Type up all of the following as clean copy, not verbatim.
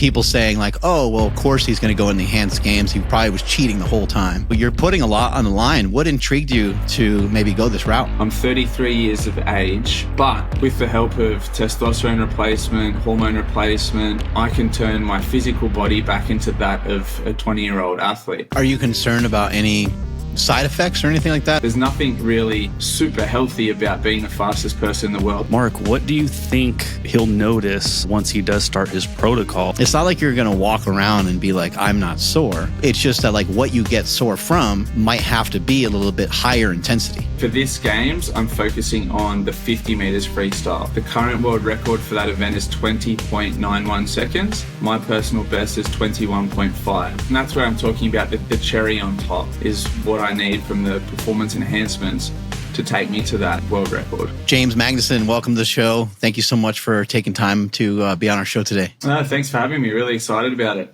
people saying like, oh, well, of course he's going to go in the enhanced games. He probably was cheating the whole time. But you're putting a lot on the line. What intrigued you to maybe go this route? I'm 33 years of age, but with the help of testosterone replacement, hormone replacement, I can turn my physical body back into that of a 20-year-old athlete. Are you concerned about any side effects or anything like that? There's nothing really super healthy about being the fastest person in the world. Mark, what do you think he'll notice once he does start his protocol? It's not like you're going to walk around and be like, I'm not sore. It's just that like what you get sore from might have to be a little bit higher intensity. For this games, I'm focusing on the 50 meters freestyle. The current world record for that event is 20.91 seconds. My personal best is 21.5. And that's where I'm talking about the cherry on top is what I need from the performance enhancements to take me to that world record. James Magnussen, welcome to the show. Thank you so much for taking time to be on our show today. Thanks for having me. Really excited about it.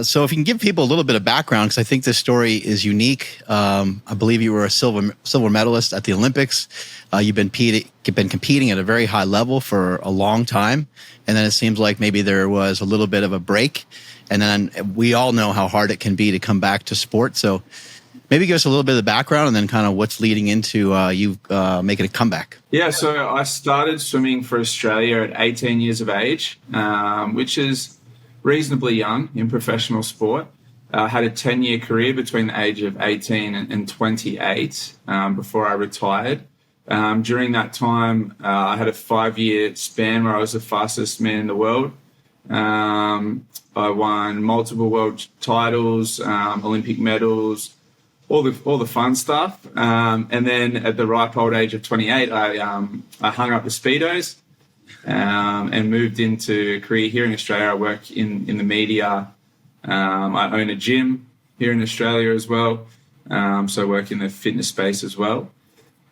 So if you can give people a little bit of background, because I think this story is unique. I believe you were a silver medalist at the Olympics. You've been competing at a very high level for a long time. And then it seems like maybe there was a little bit of a break. And then we all know how hard it can be to come back to sport. So maybe give us a little bit of the background and then kind of what's leading into you making a comeback. Yeah, so I started swimming for Australia at 18 years of age, which is reasonably young in professional sport. I had a 10-year career between the age of 18 and 28 before I retired. During that time, I had a 5-year span where I was the fastest man in the world. I won multiple world titles, Olympic medals, all the fun stuff. And then at the ripe old age of 28, I hung up the Speedos and moved into a career here in Australia. I work in the media. I own a gym here in Australia as well. So I work in the fitness space as well.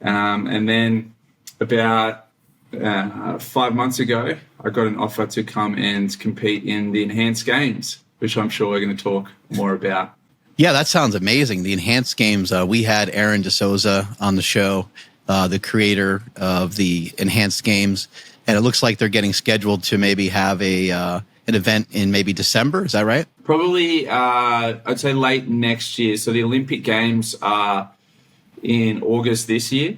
And then about 5 months ago, I got an offer to come and compete in the Enhanced Games, which I'm sure we're going to talk more about. Yeah, that sounds amazing. The Enhanced Games, we had Aaron DeSouza on the show, the creator of the Enhanced Games, and it looks like they're getting scheduled to maybe have an event in maybe December. Is that right? Probably, I'd say late next year. So the Olympic Games are in August this year.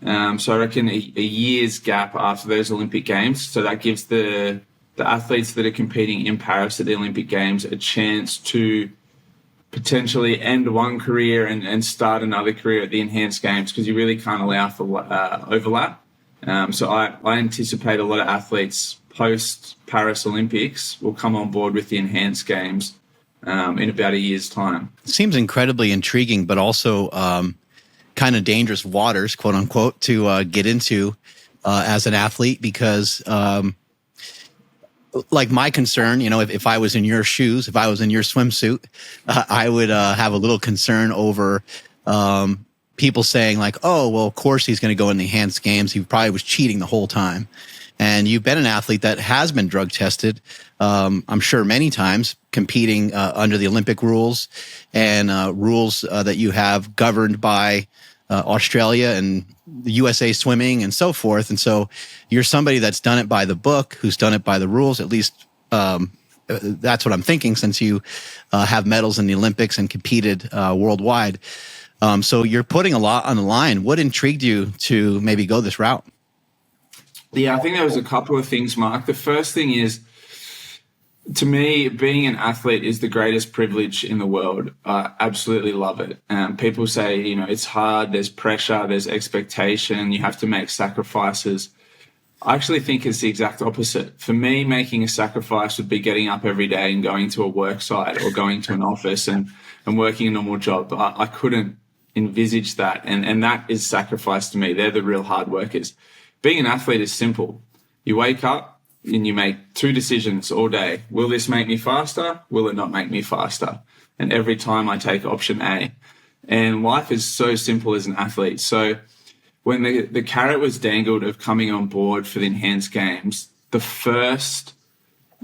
So I reckon a year's gap after those Olympic Games. So that gives the athletes that are competing in Paris at the Olympic Games a chance to potentially end one career and start another career at the Enhanced Games, because you really can't allow for overlap. So I anticipate a lot of athletes post-Paris Olympics will come on board with the Enhanced Games in about a year's time. It seems incredibly intriguing, but also kind of dangerous waters, quote unquote, to get into as an athlete, because like my concern, if I was in your shoes, if I was in your swimsuit, I would have a little concern over people saying like, oh, well, of course he's going to go in the enhanced games. He probably was cheating the whole time. And you've been an athlete that has been drug tested, I'm sure many times, competing under the Olympic rules and rules that you have governed by Australia and the USA Swimming and so forth. And so you're somebody that's done it by the book, who's done it by the rules, at least that's what I'm thinking, since you have medals in the Olympics and competed worldwide. So you're putting a lot on the line. What intrigued you to maybe go this route? Yeah, I think there was a couple of things, Mark. The first thing is, to me, being an athlete is the greatest privilege in the world. I absolutely love it. People say, it's hard, there's pressure, there's expectation, you have to make sacrifices. I actually think it's the exact opposite. For me, making a sacrifice would be getting up every day and going to a work site or going to an office and working a normal job. I couldn't envisage that. And that is sacrifice to me. They're the real hard workers. Being an athlete is simple. You wake up, and you make two decisions all day. Will this make me faster? Will it not make me faster? And every time I take option A. And life is so simple as an athlete. So when the carrot was dangled of coming on board for the Enhanced Games, the first,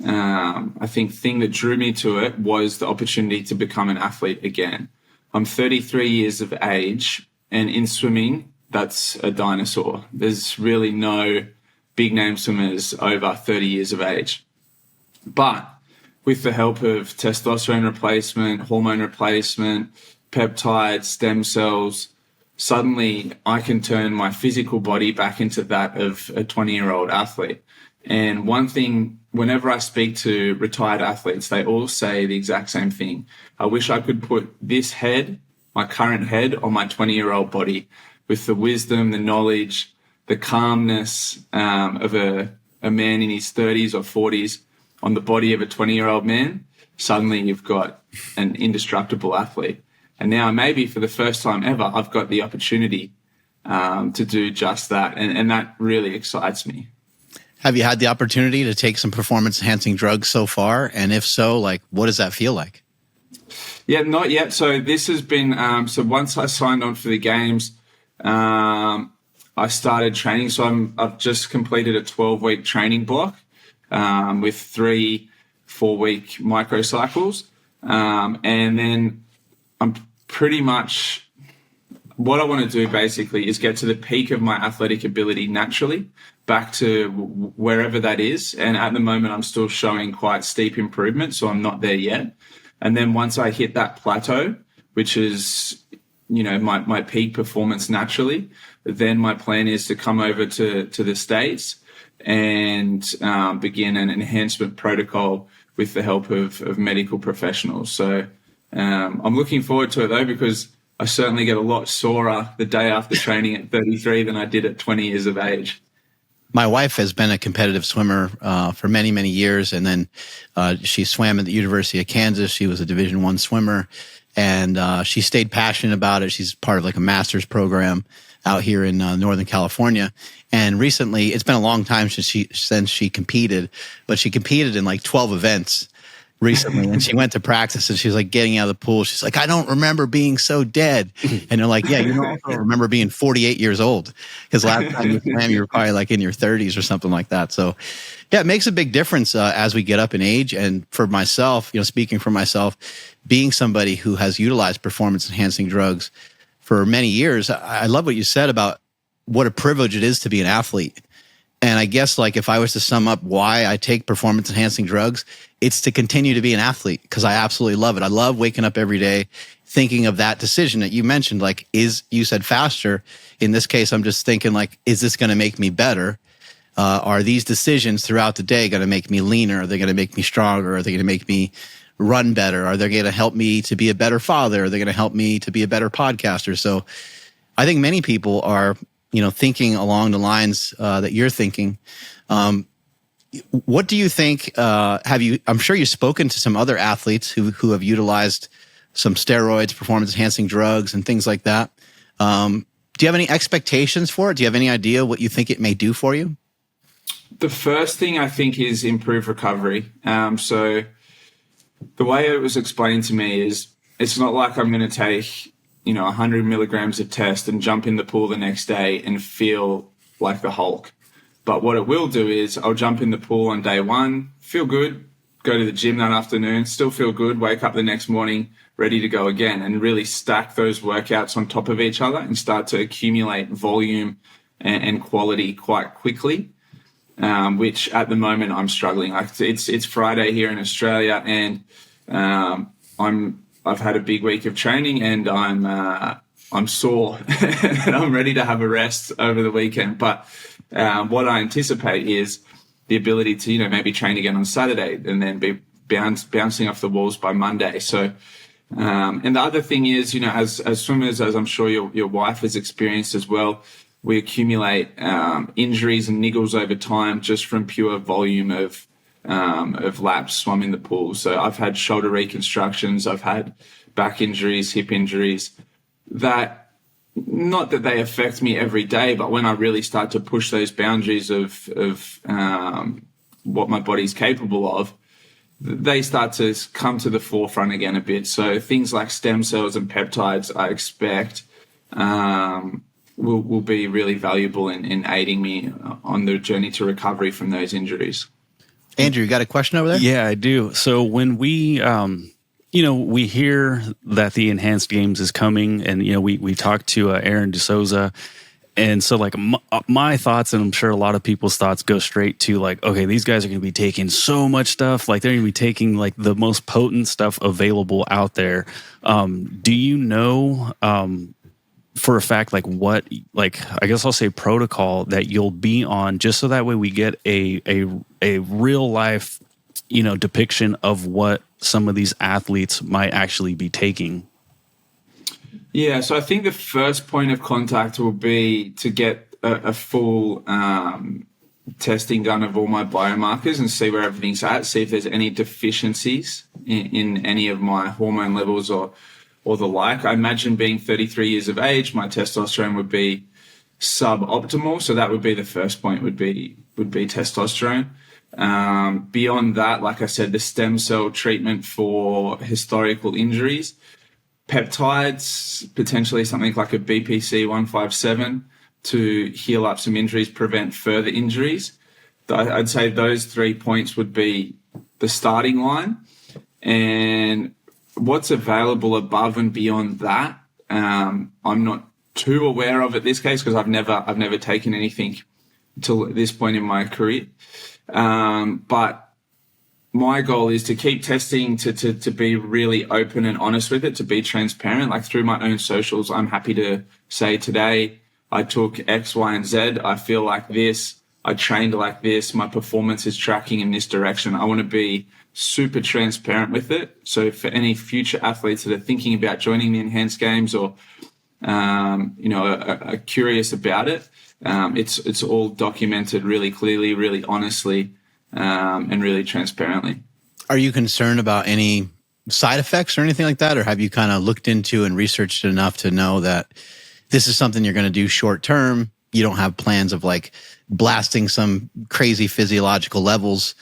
I think, thing that drew me to it was the opportunity to become an athlete again. I'm 33 years of age, and in swimming, that's a dinosaur. There's really no big name swimmers over 30 years of age. But with the help of testosterone replacement, hormone replacement, peptides, stem cells, suddenly I can turn my physical body back into that of a 20-year-old athlete. And one thing, whenever I speak to retired athletes, they all say the exact same thing. I wish I could put this head, my current head, on my 20-year-old body with the wisdom, the knowledge, the calmness of a man in his 30s or 40s on the body of a 20-year-old man. Suddenly you've got an indestructible athlete. And now maybe for the first time ever, I've got the opportunity to do just that. And that really excites me. Have you had the opportunity to take some performance-enhancing drugs so far? And if so, like, what does that feel like? Yeah, not yet. So this has been, so once I signed on for the games, I started training. So I've just completed a 12-week training block with 3 4-week microcycles. And then I'm pretty much, what I want to do basically is get to the peak of my athletic ability naturally, back to wherever that is. And at the moment, I'm still showing quite steep improvement, so I'm not there yet. And then once I hit that plateau, which is, you know, my peak performance naturally, then my plan is to come over to the States and begin an enhancement protocol with the help of medical professionals. So I'm looking forward to it, though, because I certainly get a lot sorer the day after training at 33 than I did at 20 years of age. My wife has been a competitive swimmer for many, many years, and then she swam at the University of Kansas. She was a Division I swimmer, and she stayed passionate about it. She's part of like a master's program out here in Northern California. And recently, it's been a long time since she competed, but she competed in like 12 events recently, and she went to practice, and she was like getting out of the pool. She's like, I don't remember being so dead. And they're like, yeah, you don't also remember being 48 years old, because last time you swam, you were probably like in your 30s or something like that. So yeah, it makes a big difference as we get up in age. And for myself, you know, speaking for myself, being somebody who has utilized performance enhancing drugs for many years, I love what you said about what a privilege it is to be an athlete. And I guess, like, if I was to sum up why I take performance enhancing drugs, it's to continue to be an athlete, because I absolutely love it. I love waking up every day thinking of that decision that you mentioned. Like, you said faster. In this case, I'm just thinking, like, is this going to make me better? Are these decisions throughout the day going to make me leaner? Are they going to make me stronger? Are they going to make me run better? Are they going to help me to be a better father? Are they going to help me to be a better podcaster? So I think many people are, you know, thinking along the lines that you're thinking. What do you think? I'm sure you've spoken to some other athletes who have utilized some steroids, performance enhancing drugs, and things like that. Do you have any expectations for it? Do you have any idea what you think it may do for you? The first thing I think is improve recovery. So the way it was explained to me is, it's not like I'm going to take, 100 milligrams of test and jump in the pool the next day and feel like the Hulk. But what it will do is, I'll jump in the pool on day one, feel good, go to the gym that afternoon, still feel good, wake up the next morning, ready to go again, and really stack those workouts on top of each other and start to accumulate volume and quality quite quickly, which at the moment I'm struggling. It's Friday here in Australia, and I've had a big week of training, and I'm sore and I'm ready to have a rest over the weekend. But what I anticipate is the ability to, maybe train again on Saturday and then be bouncing off the walls by Monday. So, and the other thing is, as swimmers, as I'm sure your wife has experienced as well, we accumulate injuries and niggles over time just from pure volume of laps swum in the pool. So I've had shoulder reconstructions, I've had back injuries, hip injuries, that not that they affect me every day, but when I really start to push those boundaries of what my body's capable of, they start to come to the forefront again a bit. So things like stem cells and peptides, I expect, will be really valuable in aiding me on the journey to recovery from those injuries. Andrew, you got a question over there? Yeah, I do. So when we, we hear that the enhanced games is coming, and, we talked to Aaron DeSouza, And so like my thoughts, and I'm sure a lot of people's thoughts, go straight to like, okay, these guys are going to be taking so much stuff. Like they're going to be taking like the most potent stuff available out there. Do you know for a fact like what, like I guess I'll say protocol that you'll be on, just so that way we get a real life, you know, depiction of what some of these athletes might actually be taking? Yeah, so I think the first point of contact will be to get a full testing done of all my biomarkers and see where everything's at, see if there's any deficiencies in any of my hormone levels or the like. I imagine being 33 years of age, my testosterone would be suboptimal, so that would be the first point, would be testosterone. Beyond that, like I said, the stem cell treatment for historical injuries, peptides, potentially something like a BPC 157 to heal up some injuries, prevent further injuries. I'd say those 3 points would be the starting line. And what's available above and beyond that, I'm not too aware of at this case, because I've never taken anything till this point in my career. But my goal is to keep testing, to be really open and honest with it, to be transparent. Like through my own socials, I'm happy to say today I took X, Y, and Z. I feel like this. I trained like this. My performance is tracking in this direction. I want to be super transparent with it. So for any future athletes that are thinking about joining the enhanced games or, are curious about it, it's all documented really clearly, really honestly, and really transparently. Are you concerned about any side effects or anything like that? Or have you kind of looked into and researched enough to know that this is something you're going to do short term? You don't have plans of like blasting some crazy physiological levels.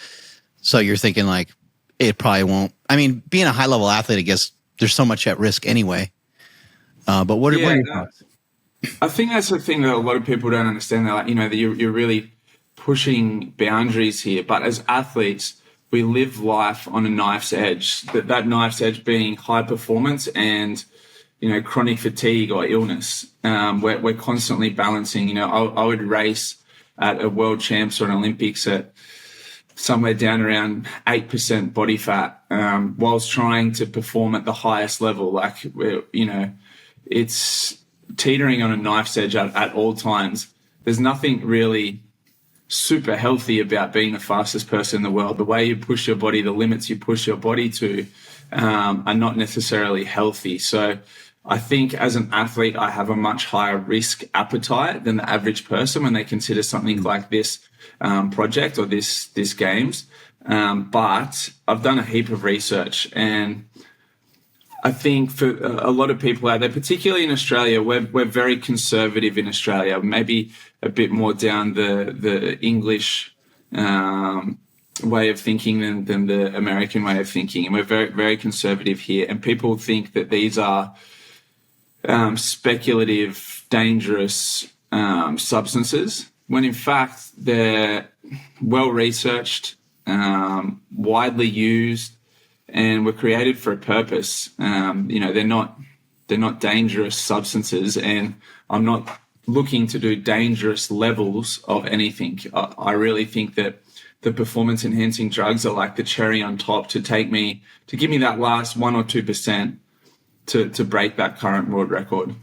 So you're thinking like, it probably won't. I mean, being a high level athlete, I guess there's so much at risk anyway. But what are your thoughts? I think that's the thing that a lot of people don't understand. They're like, that you're really pushing boundaries here. But as athletes, we live life on a knife's edge. That knife's edge being high performance and, chronic fatigue or illness. We're constantly balancing. I would race at a world champs or an Olympics at somewhere down around 8% body fat, whilst trying to perform at the highest level. Like, it's teetering on a knife's edge at all times. There's nothing really super healthy about being the fastest person in the world. The way you push your body, the limits you push your body to, are not necessarily healthy. So I think as an athlete, I have a much higher risk appetite than the average person when they consider something like this project or this games. But I've done a heap of research, and I think for a lot of people out there, particularly in Australia, we're very conservative in Australia, maybe a bit more down the English way of thinking than the American way of thinking. And we're very, very conservative here. And people think that these are speculative, dangerous substances, when in fact they're well-researched, widely used, and were created for a purpose. They're not dangerous substances, and I'm not looking to do dangerous levels of anything. I really think that the performance enhancing drugs are like the cherry on top to give me that last 1 or 2% to break that current world record.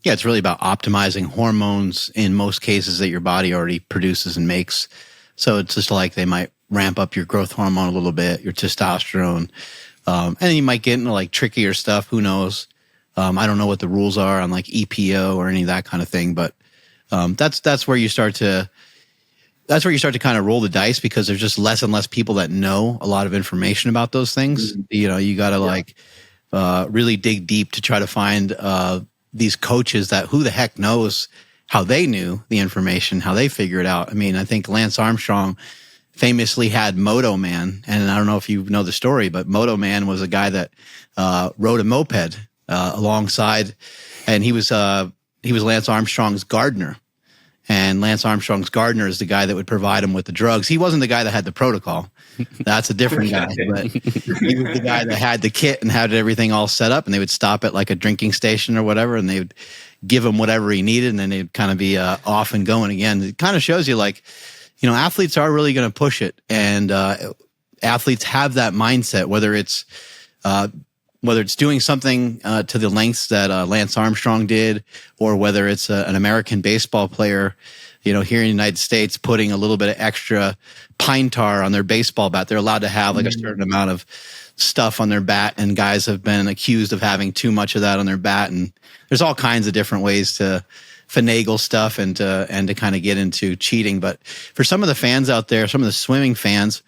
Yeah, it's really about optimizing hormones in most cases that your body already produces and makes. So it's just like they might ramp up your growth hormone a little bit, your testosterone, and then you might get into like trickier stuff. Who knows? I don't know what the rules are on like EPO or any of that kind of thing, but that's where you start to kind of roll the dice, because there's just less and less people that know a lot of information about those things. You got to really dig deep to try to find these coaches that who the heck knows how they knew the information, how they figure it out. I mean, I think Lance Armstrong famously had Moto Man, and I don't know if you know the story, but Moto Man was a guy that rode a moped alongside, and he was Lance Armstrong's gardener. And Lance Armstrong's gardener is the guy that would provide him with the drugs. He wasn't the guy that had the protocol. That's a different guy. But he was the guy that had the kit and had everything all set up. And they would stop at like a drinking station or whatever, and they would give him whatever he needed, and then they'd kind of be off and going again. It kind of shows you, like, you know, athletes are really going to push it, and athletes have that mindset, whether it's doing something to the lengths that Lance Armstrong did, or whether it's an American baseball player, you know, here in the United States, putting a little bit of extra pine tar on their baseball bat. They're allowed to have like a certain amount of stuff on their bat, and guys have been accused of having too much of that on their bat. And there's all kinds of different ways to finagle stuff and to kind of get into cheating. But for some of the fans out there, some of the swimming fans,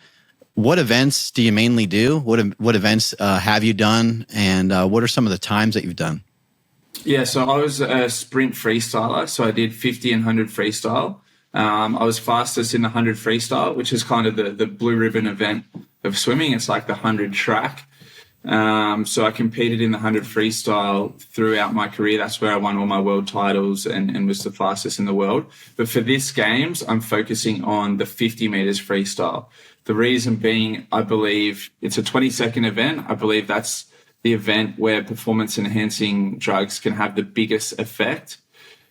what events do you mainly do? What events have you done, and what are some of the times that you've done? Yeah, so I was a sprint freestyler, so I did 50 and 100 freestyle. I was fastest in the 100 freestyle, which is kind of the blue ribbon event of swimming. It's like the 100 track. So I competed in the 100 freestyle throughout my career. That's where I won all my world titles and was the fastest in the world. But for this games, I'm focusing on the 50 meters freestyle. The reason being, I believe it's a 20-second event. I believe that's the event where performance-enhancing drugs can have the biggest effect.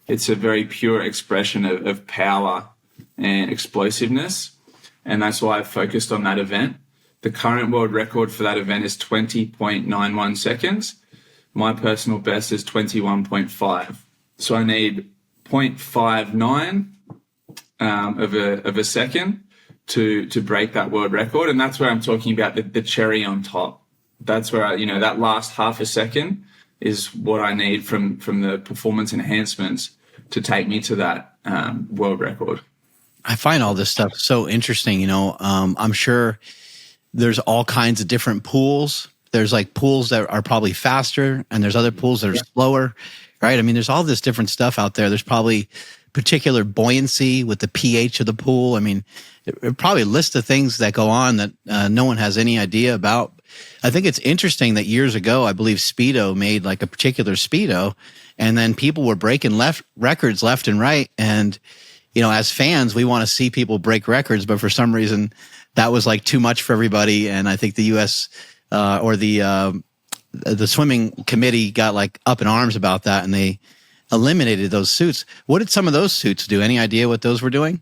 It's a very pure expression of power and explosiveness, and that's why I've focused on that event. The current world record for that event is 20.91 seconds. My personal best is 21.5. So I need 0.59 of a second to break that world record, and that's where I'm talking about the cherry on top. That's where that last half a second is what I need from the performance enhancements to take me to that world record. I find all this stuff so interesting. You know, I'm sure there's all kinds of different pools. There's like pools that are probably faster, and there's other pools that are slower, right? I mean, there's all this different stuff out there. There's probably particular buoyancy with the pH of the pool. I mean, it probably lists of things that go on that no one has any idea about. I think it's interesting that years ago, I believe Speedo made like a particular Speedo, and then people were breaking records left and right. And, you know, as fans, we want to see people break records, but for some reason that was like too much for everybody. And I think the US or the swimming committee got like up in arms about that, and they eliminated those suits. What did some of those suits do? Any idea what those were doing?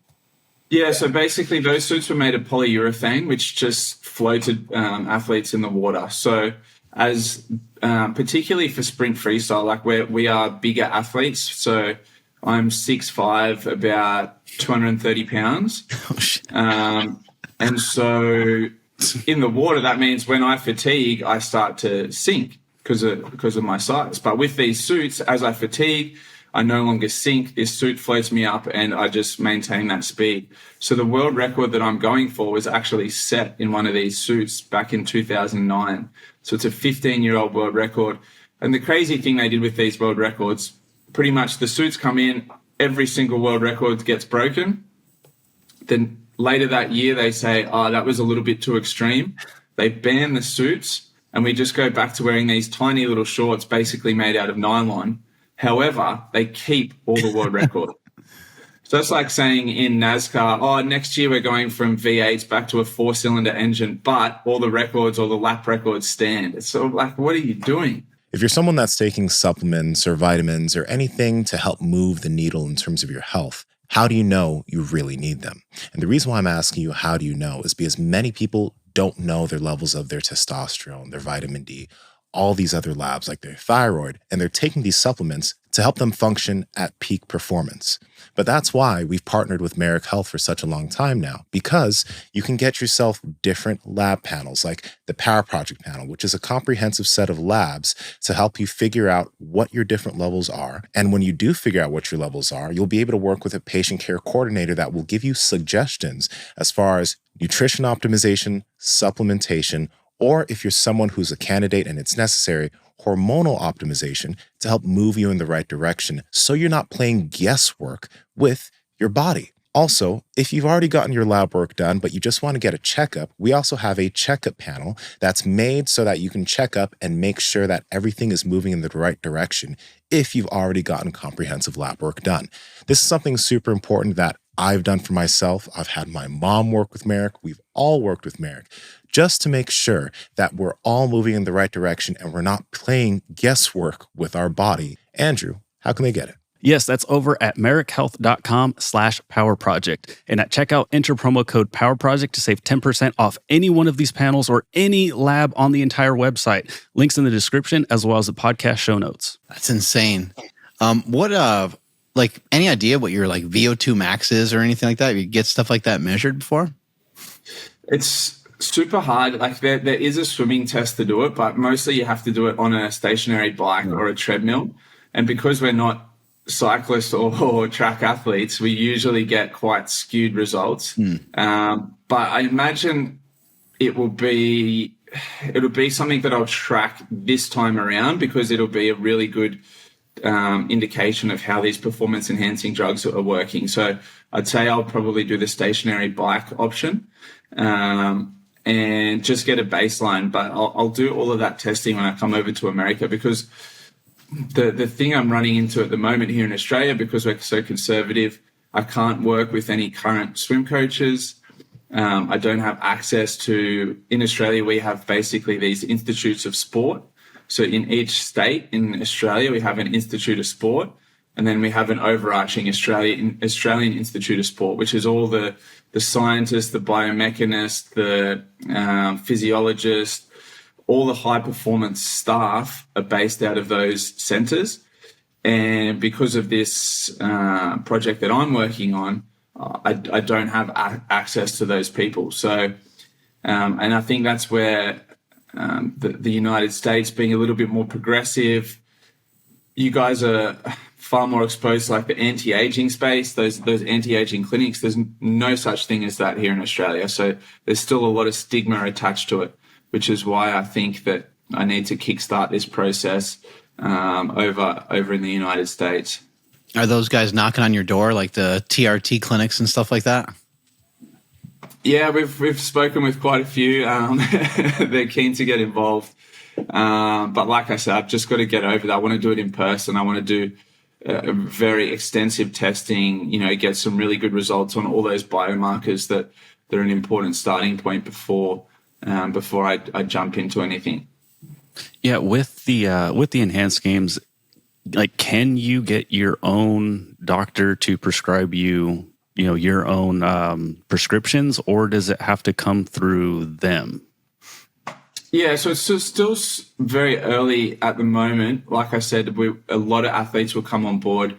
Yeah, so basically those suits were made of polyurethane, which just floated athletes in the water. So as particularly for sprint freestyle, like we are bigger athletes. So I'm 6'5", about 230 pounds. Oh, shit. And so in the water, that means when I fatigue, I start to sink because of my size. But with these suits, as I fatigue, I no longer sink. This suit floats me up, and I just maintain that speed. So the world record that I'm going for was actually set in one of these suits back in 2009. So it's a 15-year-old world record. And the crazy thing they did with these world records, pretty much the suits come in, every single world record gets broken. Then later that year, they say, oh, that was a little bit too extreme. They ban the suits, and we just go back to wearing these tiny little shorts basically made out of nylon. However, they keep all the world record. So it's like saying in NASCAR, oh, next year we're going from V8s back to a 4-cylinder engine, but all the records, all the lap records stand. It's sort of like, what are you doing? If you're someone that's taking supplements or vitamins or anything to help move the needle in terms of your health, how do you know you really need them? And the reason why I'm asking you, how do you know, is because many people don't know their levels of their testosterone, their vitamin D, all these other labs like their thyroid, and they're taking these supplements to help them function at peak performance. But that's why we've partnered with Merrick Health for such a long time now, because you can get yourself different lab panels like the Power Project panel, which is a comprehensive set of labs to help you figure out what your different levels are. And when you do figure out what your levels are, you'll be able to work with a patient care coordinator that will give you suggestions as far as nutrition optimization, supplementation, or if you're someone who's a candidate and it's necessary, hormonal optimization to help move you in the right direction so you're not playing guesswork with your body. Also, if you've already gotten your lab work done, but you just want to get a checkup, we also have a checkup panel that's made so that you can check up and make sure that everything is moving in the right direction if you've already gotten comprehensive lab work done. This is something super important that I've done for myself. I've had my mom work with Merrick. We've all worked with Merrick just to make sure that we're all moving in the right direction and we're not playing guesswork with our body. Andrew, how can they get it? Yes, that's over at merrickhealth.com/powerproject. And at checkout, enter promo code POWERPROJECT to save 10% off any one of these panels or any lab on the entire website. Links in the description as well as the podcast show notes. That's insane. Like any idea what your like VO2 max is or anything like that? You get stuff like that measured before? It's super hard. Like there is a swimming test to do it, but mostly you have to do it on a stationary bike or a treadmill. And because we're not cyclists or track athletes, we usually get quite skewed results. But I imagine it'll be something that I'll track this time around because it'll be a really good indication of how these performance enhancing drugs are working. So I'd say I'll probably do the stationary bike option and just get a baseline. But I'll do all of that testing when I come over to America, because the thing I'm running into at the moment here in Australia, because we're so conservative, I can't work with any current swim coaches. I don't have access to, in Australia, we have basically these institutes of sport. So in each state in Australia, we have an institute of sport, and then we have an overarching Australian Institute of Sport, which is all the scientists, the biomechanists, the physiologists, all the high performance staff are based out of those centers. And because of this project that I'm working on, I don't have access to those people. So, and I think that's where the United States, being a little bit more progressive, you guys are far more exposed to like the anti-aging space, those anti-aging clinics. There's no such thing as that here in Australia. So there's still a lot of stigma attached to it, which is why I think that I need to kickstart this process over in the United States. Are those guys knocking on your door, like the TRT clinics and stuff like that? Yeah, we've spoken with quite a few. They're keen to get involved. But like I said, I've just got to get over that. I want to do it in person. I want to do very extensive testing, get some really good results on all those biomarkers that are an important starting point before I jump into anything. Yeah, with the enhanced games, like, can you get your own doctor to prescribe you, your own prescriptions, or does it have to come through them? Yeah, so it's still very early at the moment. Like I said, a lot of athletes will come on board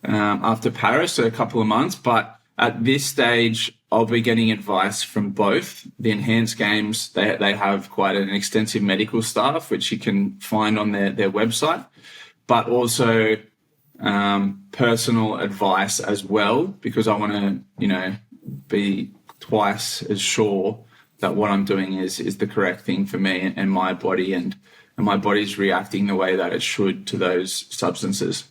after Paris, so a couple of months. But at this stage, I'll be getting advice from both. The enhanced games, they have quite an extensive medical staff, which you can find on their website, but also personal advice as well, because I want to, be twice as sure that what I'm doing is the correct thing for me and my body, and my body's reacting the way that it should to those substances.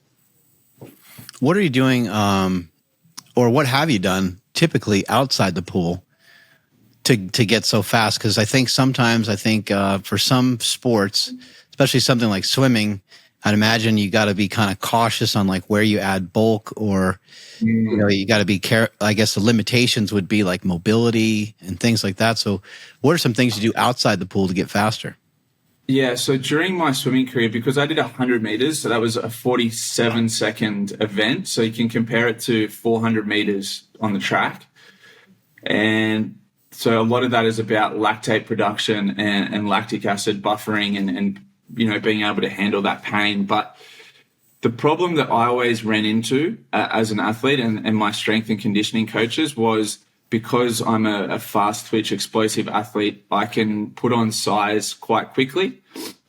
What are you doing, or what have you done typically outside the pool to get so fast? Because I think sometimes for some sports, especially something like swimming, I'd imagine you got to be kind of cautious on like where you add bulk, or you got to be careful. I guess the limitations would be like mobility and things like that. So what are some things you do outside the pool to get faster? Yeah, so during my swimming career, because I did 100 meters, so that was a 47-second event. So you can compare it to 400 meters on the track. And so a lot of that is about lactate production and lactic acid buffering and being able to handle that pain. But the problem that I always ran into as an athlete and my strength and conditioning coaches was, because I'm a fast twitch explosive athlete, I can put on size quite quickly.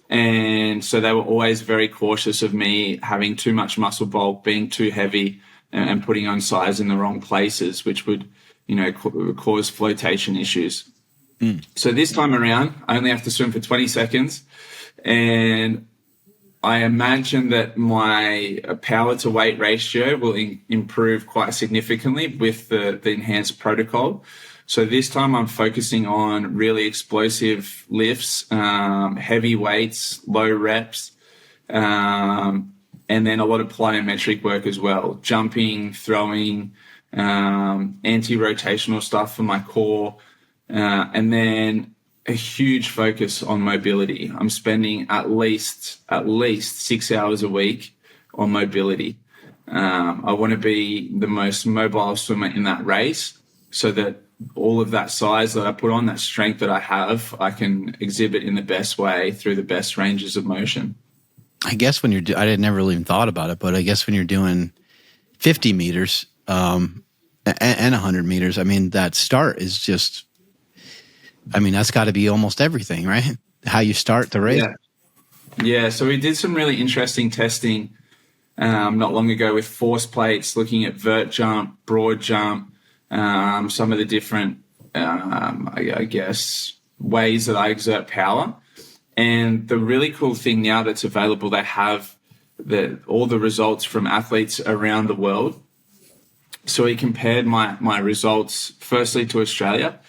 And so they were always very cautious of me having too much muscle bulk, being too heavy, and putting on size in the wrong places, which would, cause flotation issues. So this time around, I only have to swim for 20 seconds. And I imagine that my power to weight ratio will improve quite significantly with the enhanced protocol. So this time I'm focusing on really explosive lifts, heavy weights, low reps, and then a lot of plyometric work as well, jumping, throwing, anti-rotational stuff for my core, and then a huge focus on mobility. I'm spending at least 6 hours a week on mobility. I want to be the most mobile swimmer in that race, so that all of that size that I put on, that strength that I have, I can exhibit in the best way through the best ranges of motion. I guess when you're, I never really even thought about it, but I guess when you're doing 50 meters and 100 meters, I mean, that start is just, I mean, that's got to be almost everything, right? How you start the race. Yeah. So we did some really interesting testing not long ago with force plates, looking at vert jump, broad jump, some of the different, I guess, ways that I exert power. And the really cool thing now that's available, they have all the results from athletes around the world. So we compared my results firstly to Australia.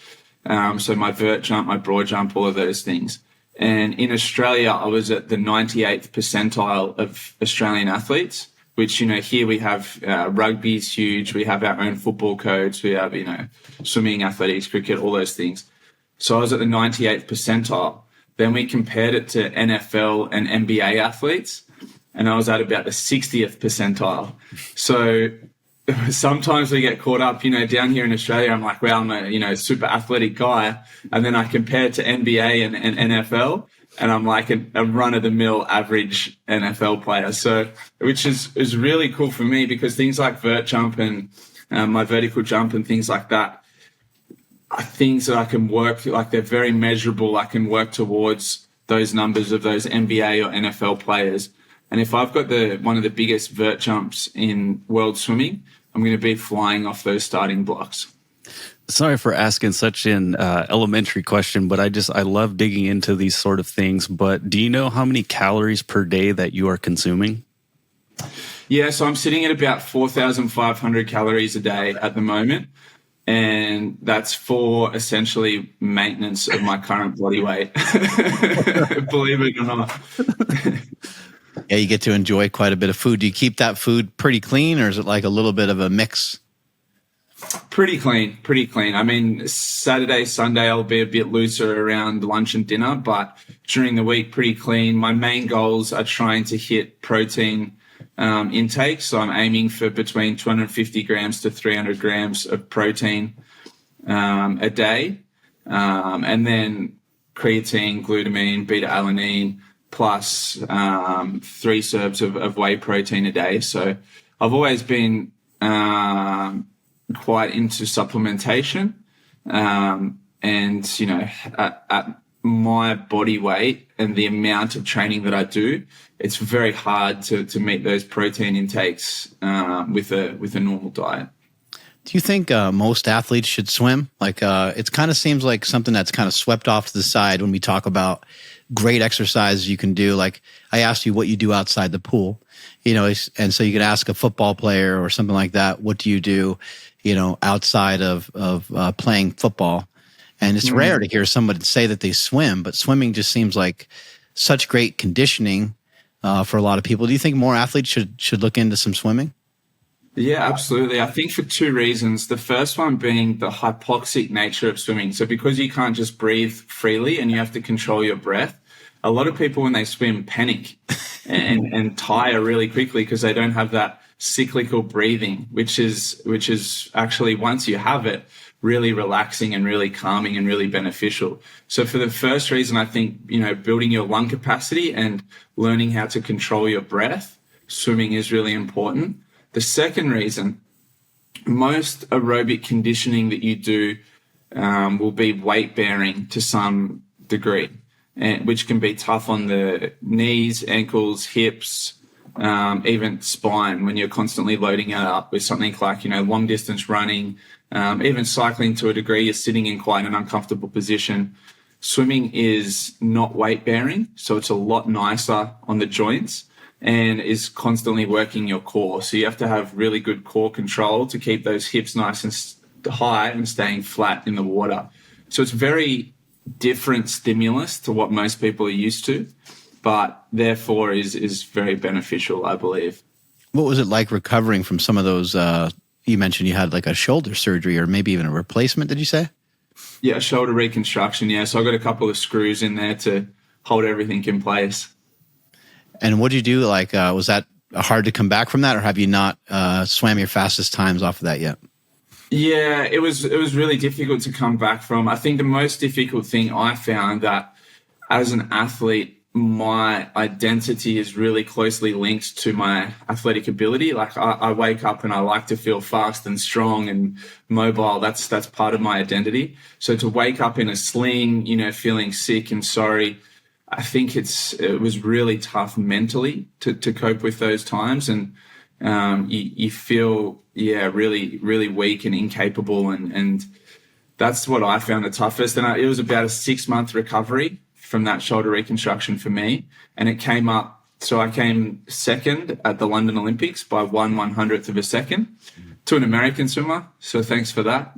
So my vert jump, my broad jump, all of those things. And in Australia, I was at the 98th percentile of Australian athletes, which, you know, here we have rugby is huge. We have our own football codes. We have, you know, swimming, athletics, cricket, all those things. So I was at the 98th percentile. Then we compared it to NFL and NBA athletes, and I was at about the 60th percentile. So sometimes we get caught up, you know, down here in Australia, I'm like, well, I'm a, you know, super athletic guy. And then I compare it to NBA and NFL, and I'm like a run-of-the-mill average NFL player. So, which is really cool for me, because things like vert jump and my vertical jump and things like that are things that I can work, like they're very measurable. I can work towards those numbers of those NBA or NFL players. And if I've got one of the biggest vert jumps in world swimming, I'm going to be flying off those starting blocks. Sorry for asking such an elementary question, but I love digging into these sort of things. But do you know how many calories per day that you are consuming? Yeah, so I'm sitting at about 4,500 calories a day at the moment. And that's for essentially maintenance of my current body weight, believe it or not. Yeah, you get to enjoy quite a bit of food. Do you keep that food pretty clean, or is it like a little bit of a mix? Pretty clean. I mean, Saturday, Sunday, I'll be a bit looser around lunch and dinner, but during the week, pretty clean. My main goals are trying to hit protein intake. So I'm aiming for between 250 grams to 300 grams of protein a day. And then creatine, glutamine, beta-alanine, plus 3 serves of whey protein a day. So I've always been quite into supplementation. And, you know, at my body weight and the amount of training that I do, it's very hard to meet those protein intakes with a normal diet. Do you think most athletes should swim? Like, it kind of seems like something that's kind of swept off to the side when we talk about great exercises you can do. Like, I asked you what you do outside the pool, you know, and so you could ask a football player or something like that, what do you do, you know, outside of playing football? And it's rare to hear somebody say that they swim, but swimming just seems like such great conditioning for a lot of people. Do you think more athletes should look into some swimming? Yeah, absolutely. I think for 2 reasons. The first one being the hypoxic nature of swimming. So because you can't just breathe freely and you have to control your breath, a lot of people when they swim panic and tire really quickly because they don't have that cyclical breathing, which is actually, once you have it, really relaxing and really calming and really beneficial. So for the first reason, I think, you know, building your lung capacity and learning how to control your breath, swimming is really important. The second reason, most aerobic conditioning that you do will be weight bearing to some degree, which can be tough on the knees, ankles, hips, even spine when you're constantly loading it up with something like, you know, long distance running, even cycling to a degree, you're sitting in quite an uncomfortable position. swimming is not weight bearing, so it's a lot nicer on the joints and is constantly working your core. So you have to have really good core control to keep those hips nice and high and staying flat in the water. So it's very different stimulus to what most people are used to, but therefore is very beneficial, I believe. What was it like recovering from some of those? You mentioned you had like a shoulder surgery or maybe even a replacement, did you say? Yeah, shoulder reconstruction. Yeah, so I got a couple of screws in there to hold everything in place. And what did you do? Like, was that hard to come back from that, or have you not swam your fastest times off of that yet? Yeah, it was really difficult to come back from. I think the most difficult thing I found that as an athlete, my identity is really closely linked to my athletic ability. Like I wake up and I like to feel fast and strong and mobile. That's part of my identity. So to wake up in a sling, feeling sick and sorry, I think it was really tough mentally to cope with those times. And you feel, really, really weak and incapable. And that's what I found the toughest. And it was about a 6-month recovery from that shoulder reconstruction for me. And it came up, so I came second at the London Olympics by 1/100th of a second to an American swimmer. So thanks for that.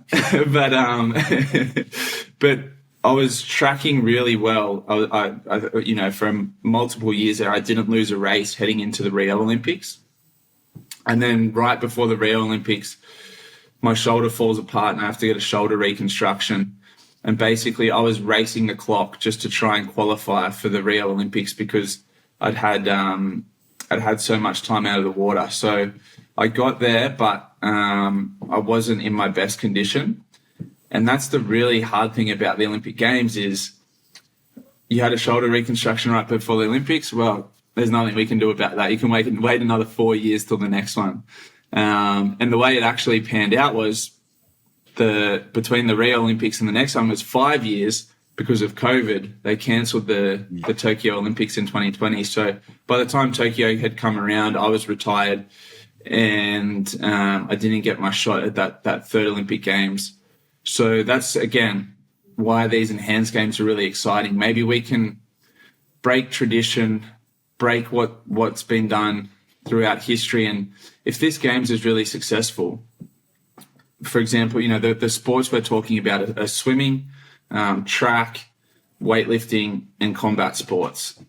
But I was tracking really well. I for multiple years there, I didn't lose a race heading into the Rio Olympics. And then right before the Rio Olympics, my shoulder falls apart and I have to get a shoulder reconstruction. And basically I was racing the clock just to try and qualify for the Rio Olympics because I'd had so much time out of the water. So I got there, but I wasn't in my best condition. And that's the really hard thing about the Olympic Games is you had a shoulder reconstruction right before the Olympics. Well, there's nothing we can do about that. You can wait another 4 years till the next one. And the way it actually panned out was between the Rio Olympics and the next one was 5 years because of COVID. They cancelled the Tokyo Olympics in 2020. So by the time Tokyo had come around, I was retired and I didn't get my shot at that third Olympic Games. So that's, again, why these enhanced games are really exciting. Maybe we can break tradition, break what's been done throughout history. And if this games is really successful, for example, the sports we're talking about are swimming, track, weightlifting, and combat sports.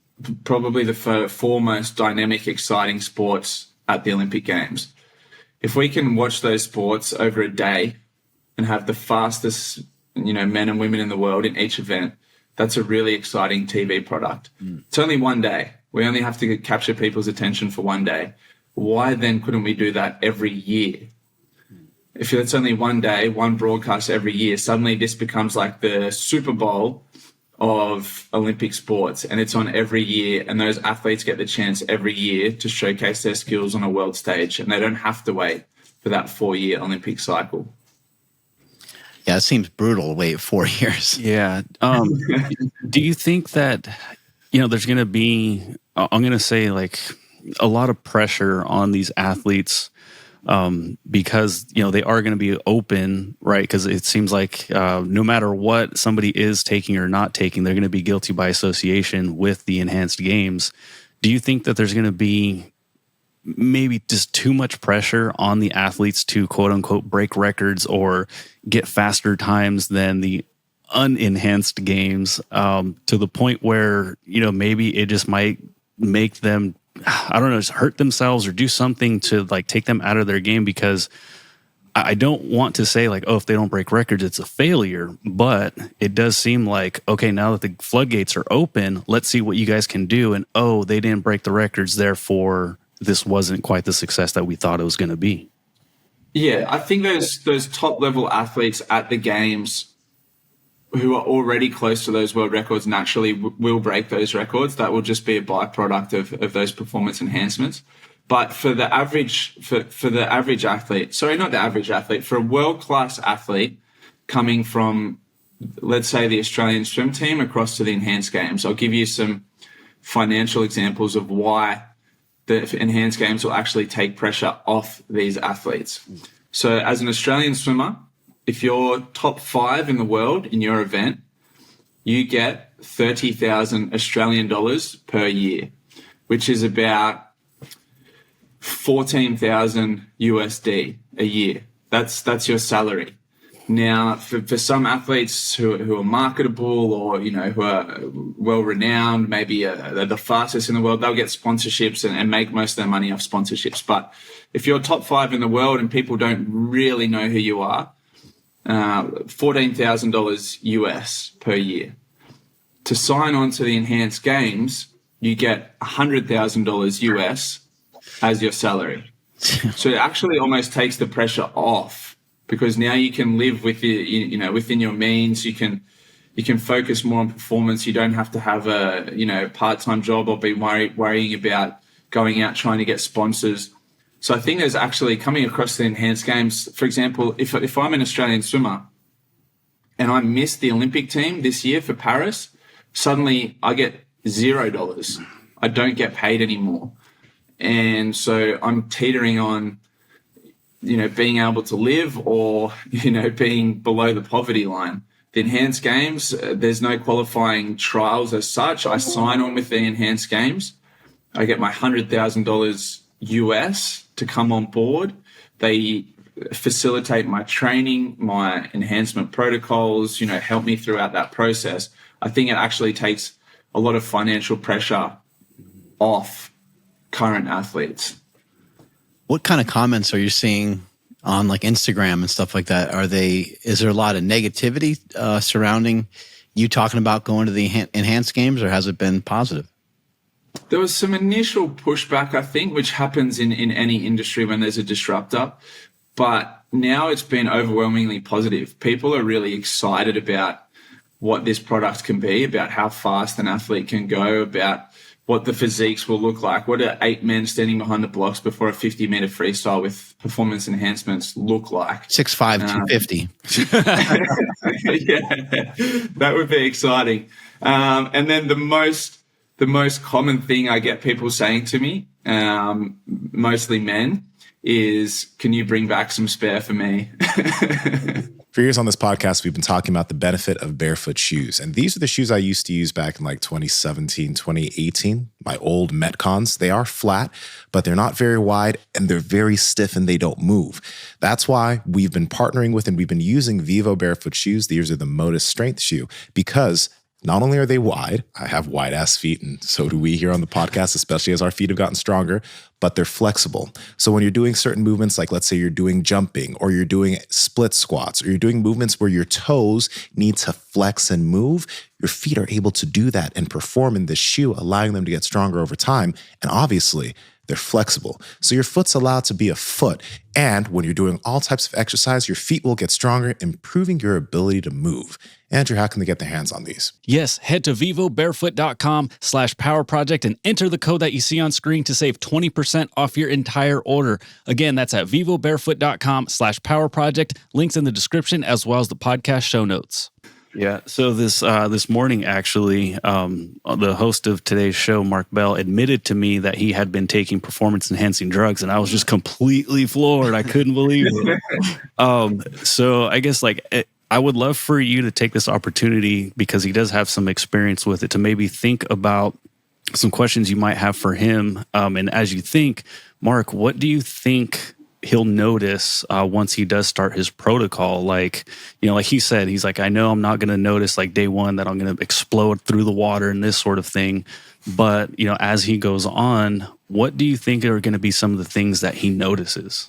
Probably the four most dynamic, exciting sports at the Olympic Games. If we can watch those sports over a day and have the fastest, men and women in the world in each event, that's a really exciting TV product. It's only one day. We only have to capture people's attention for one day. Why then couldn't we do that every year? If it's only one day, one broadcast every year, suddenly this becomes like the Super Bowl of Olympic sports, and it's on every year, and those athletes get the chance every year to showcase their skills on a world stage, and they don't have to wait for that 4-year Olympic cycle. Yeah, it seems brutal to wait 4 years. Yeah. Do you think that, there's going to be, I'm going to say like a lot of pressure on these athletes because, they are going to be open, right? Because it seems like no matter what somebody is taking or not taking, they're going to be guilty by association with the enhanced games. Do you think that there's going to be maybe just too much pressure on the athletes to quote unquote break records or get faster times than the unenhanced games to the point where, maybe it just might make them, I don't know, just hurt themselves or do something to like take them out of their game? Because I don't want to say like, oh, if they don't break records, it's a failure, but it does seem like, okay, now that the floodgates are open, let's see what you guys can do. And oh, they didn't break the records, therefore this wasn't quite the success that we thought it was going to be. Yeah, I think those top level athletes at the games who are already close to those world records naturally will break those records. That will just be a byproduct of those performance enhancements. But for the average, for the average athlete, sorry, not the average athlete, for a world-class athlete coming from, let's say, the Australian swim team across to the enhanced games, I'll give you some financial examples of why the enhanced games will actually take pressure off these athletes. So as an Australian swimmer, if you're top 5 in the world in your event, you get 30,000 Australian dollars per year, which is about 14,000 USD a year. That's your salary. Now, for some athletes who are marketable or, who are well-renowned, maybe they're the fastest in the world, they'll get sponsorships and make most of their money off sponsorships. But if you're top 5 in the world and people don't really know who you are, $14,000 US per year. To sign on to the enhanced games, you get $100,000 US as your salary. So it actually almost takes the pressure off, because now you can live with within your means. You can focus more on performance. You don't have to have a part-time job or be worrying about going out trying to get sponsors. So I think there's actually, coming across the enhanced games, for example, if I'm an Australian swimmer and I miss the Olympic team this year for Paris, suddenly I get $0. I don't get paid anymore. And so I'm teetering on, being able to live or, being below the poverty line. The enhanced games, there's no qualifying trials as such. I sign on with the enhanced games. I get my $100,000 US to come on board. They facilitate my training, my enhancement protocols, help me throughout that process. I think it actually takes a lot of financial pressure off current athletes. What kind of comments are you seeing on like Instagram and stuff like that? Is there a lot of negativity surrounding you talking about going to the enhanced games, or has it been positive? There was some initial pushback, I think, which happens in any industry when there's a disruptor. But now it's been overwhelmingly positive. People are really excited about what this product can be, about how fast an athlete can go, about what the physiques will look like. What are 8 men standing behind the blocks before a 50-meter freestyle with performance enhancements look like? 6'5", 250. Yeah, that would be exciting. And then the most common thing I get people saying to me, mostly men, is, can you bring back some spare for me? For years on this podcast, we've been talking about the benefit of barefoot shoes. And these are the shoes I used to use back in like 2017, 2018, my old Metcons. They are flat, but they're not very wide, and they're very stiff and they don't move. That's why we've been partnering with and we've been using Vivo barefoot shoes. These are the Modus Strength shoe, because not only are they wide, I have wide ass feet, and so do we here on the podcast, especially as our feet have gotten stronger, but they're flexible. So when you're doing certain movements, like let's say you're doing jumping or you're doing split squats or you're doing movements where your toes need to flex and move, your feet are able to do that and perform in this shoe, allowing them to get stronger over time. And obviously, they're flexible. So your foot's allowed to be a foot. And when you're doing all types of exercise, your feet will get stronger, improving your ability to move. Andrew, how can they get their hands on these? Yes, head to vivobarefoot.com/powerproject and enter the code that you see on screen to save 20% off your entire order. Again, that's at vivobarefoot.com/powerproject. Links in the description as well as the podcast show notes. Yeah. So this morning, actually, the host of today's show, Mark Bell, admitted to me that he had been taking performance-enhancing drugs, and I was just completely floored. I couldn't believe it. So I guess I would love for you to take this opportunity, because he does have some experience with it, to maybe think about some questions you might have for him. And as you think, Mark, what do you think he'll notice once he does start his protocol? Like he said, he's like, I know I'm not going to notice like day one that I'm going to explode through the water and this sort of thing. But, as he goes on, what do you think are going to be some of the things that he notices?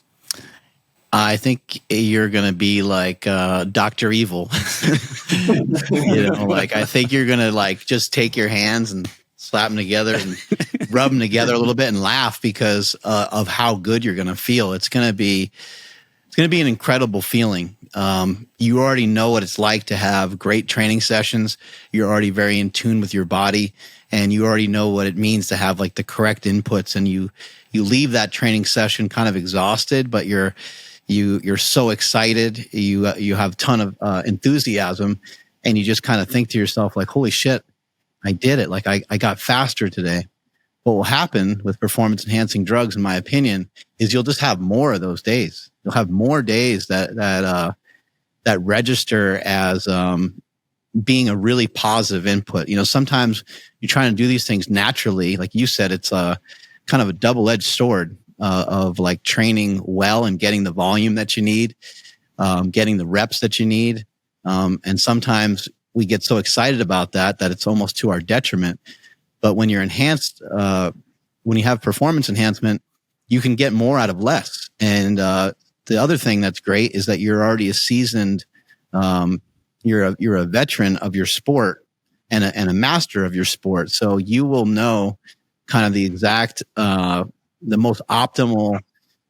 I think you're going to be like Dr. Evil. I think you're going to just take your hands and slap them together and rub them together a little bit and laugh because of how good you're going to feel. It's going to be an incredible feeling. You already know what it's like to have great training sessions. You're already very in tune with your body, and you already know what it means to have the correct inputs. And you leave that training session kind of exhausted, but you're so excited. You have a ton of enthusiasm, and you just kind of think to yourself holy shit, I did it. I got faster today. What will happen with performance enhancing drugs, in my opinion, is you'll just have more of those days. You'll have more days that register as being a really positive input. Sometimes you're trying to do these things naturally. Like you said, it's a kind of a double-edged sword of like training well and getting the volume that you need, getting the reps that you need. And sometimes we get so excited about that it's almost to our detriment. But when you're enhanced, when you have performance enhancement, you can get more out of less. And the other thing that's great is that you're already a seasoned, you're a veteran of your sport and a master of your sport. So you will know kind of the exact, the most optimal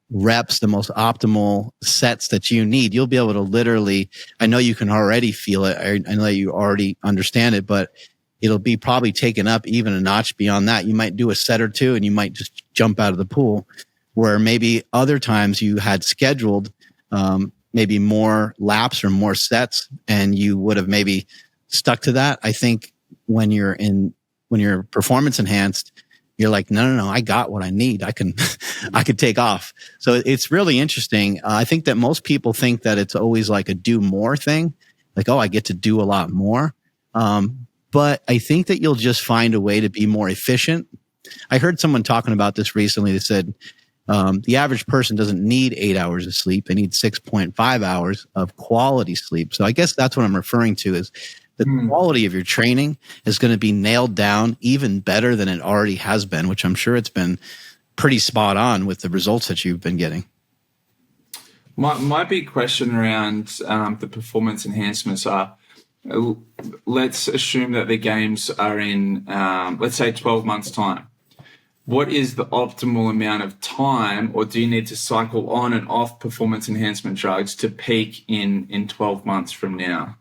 reps, the most optimal sets that you need. You'll be able to literally, I know you can already feel it. I know you already understand it, but it'll be probably taken up even a notch beyond that. You might do a set or two and you might just jump out of the pool, where maybe other times you had scheduled, maybe more laps or more sets, and you would have maybe stuck to that. I think when you're performance enhanced, you're like, no, I got what I need. I could take off. So it's really interesting. I think that most people think that it's always like a do more thing. Like, oh, I get to do a lot more. But I think that you'll just find a way to be more efficient. I heard someone talking about this recently that said, the average person doesn't need 8 hours of sleep. They need 6.5 hours of quality sleep. So I guess that's what I'm referring to, is the quality of your training is going to be nailed down even better than it already has been, which I'm sure it's been pretty spot on with the results that you've been getting. My big question around the performance enhancements are, let's assume that the games are in, let's say 12 months' time. What is the optimal amount of time, or do you need to cycle on and off performance enhancement drugs to peak in 12 months from now?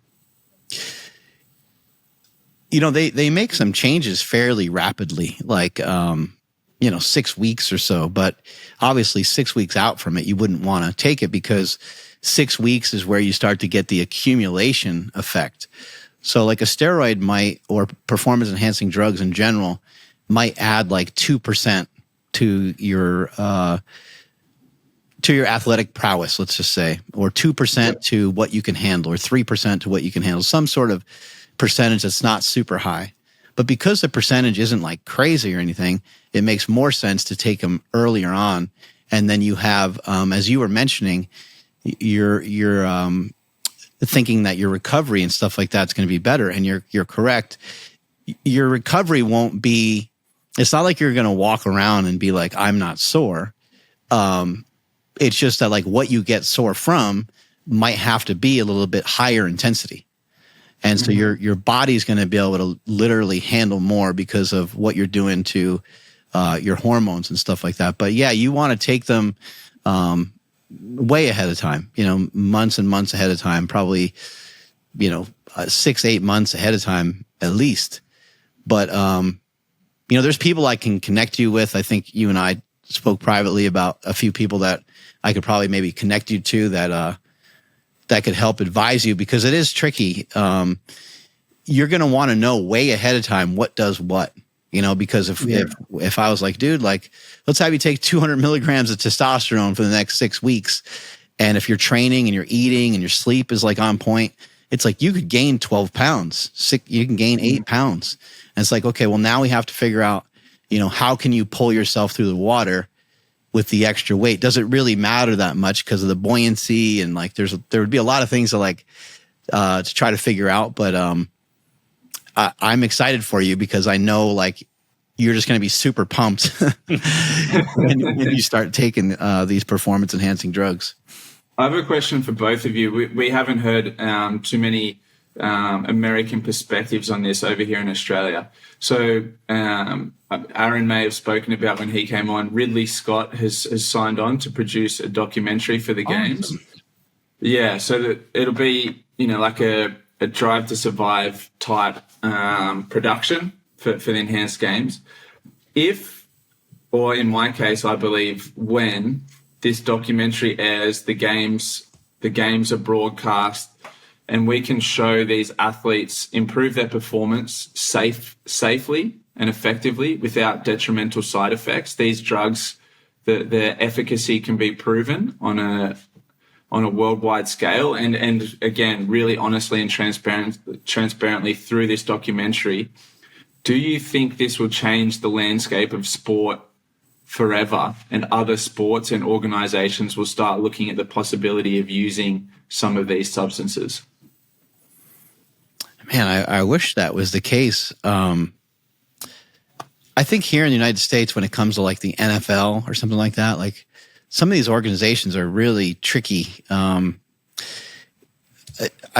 They make some changes fairly rapidly, like, 6 weeks or so. But obviously 6 weeks out from it, you wouldn't want to take it, because 6 weeks is where you start to get the accumulation effect. So like a steroid might, or performance enhancing drugs in general, might add like 2% to your athletic prowess, let's just say, or 2% to what you can handle, or 3% to what you can handle, some sort of percentage that's not super high. But because the percentage isn't like crazy or anything, it makes more sense to take them earlier on. And then you have, as you were mentioning, you're thinking that your recovery and stuff like that's going to be better. And you're correct. Your recovery won't be, it's not like you're going to walk around and be like, I'm not sore. It's just that like what you get sore from might have to be a little bit higher intensity. And so your body's going to be able to literally handle more because of what you're doing to your hormones and stuff like that. But yeah, you want to take them way ahead of time, months and months ahead of time, probably, 6-8 months ahead of time at least. But, there's people I can connect you with. I think you and I spoke privately about a few people that I could probably maybe connect you to that could help advise you, because it is tricky. You're going to want to know way ahead of time what does what, because if I was like, dude, like, let's have you take 200 milligrams of testosterone for the next 6 weeks. And if you're training and you're eating and your sleep is like on point, it's like you could gain 12 pounds, you can gain 8 pounds. And it's like, okay, well, now we have to figure out, how can you pull yourself through the water with the extra weight? Does it really matter that much because of the buoyancy? And like, there would be a lot of things to try to figure out. But I'm excited for you, because I know like you're just going to be super pumped when you start taking these performance enhancing drugs. I have a question for both of you. We haven't heard too many American perspectives on this over here in Australia. So Aaron may have spoken about when he came on. Ridley Scott has signed on to produce a documentary for the games. Yeah, so that it'll be like a Drive to Survive type production for the enhanced games. If, or in my case, I believe when this documentary airs, the games are broadcast, and we can show these athletes improve their performance safely and effectively without detrimental side effects. These drugs, their efficacy can be proven on on a worldwide scale. And again, really honestly and transparently through this documentary, do you think this will change the landscape of sport forever, and other sports and organizations will start looking at the possibility of using some of these substances? Man, I wish that was the case. I think here in the United States, when it comes to like the NFL or something like that, like some of these organizations are really tricky. I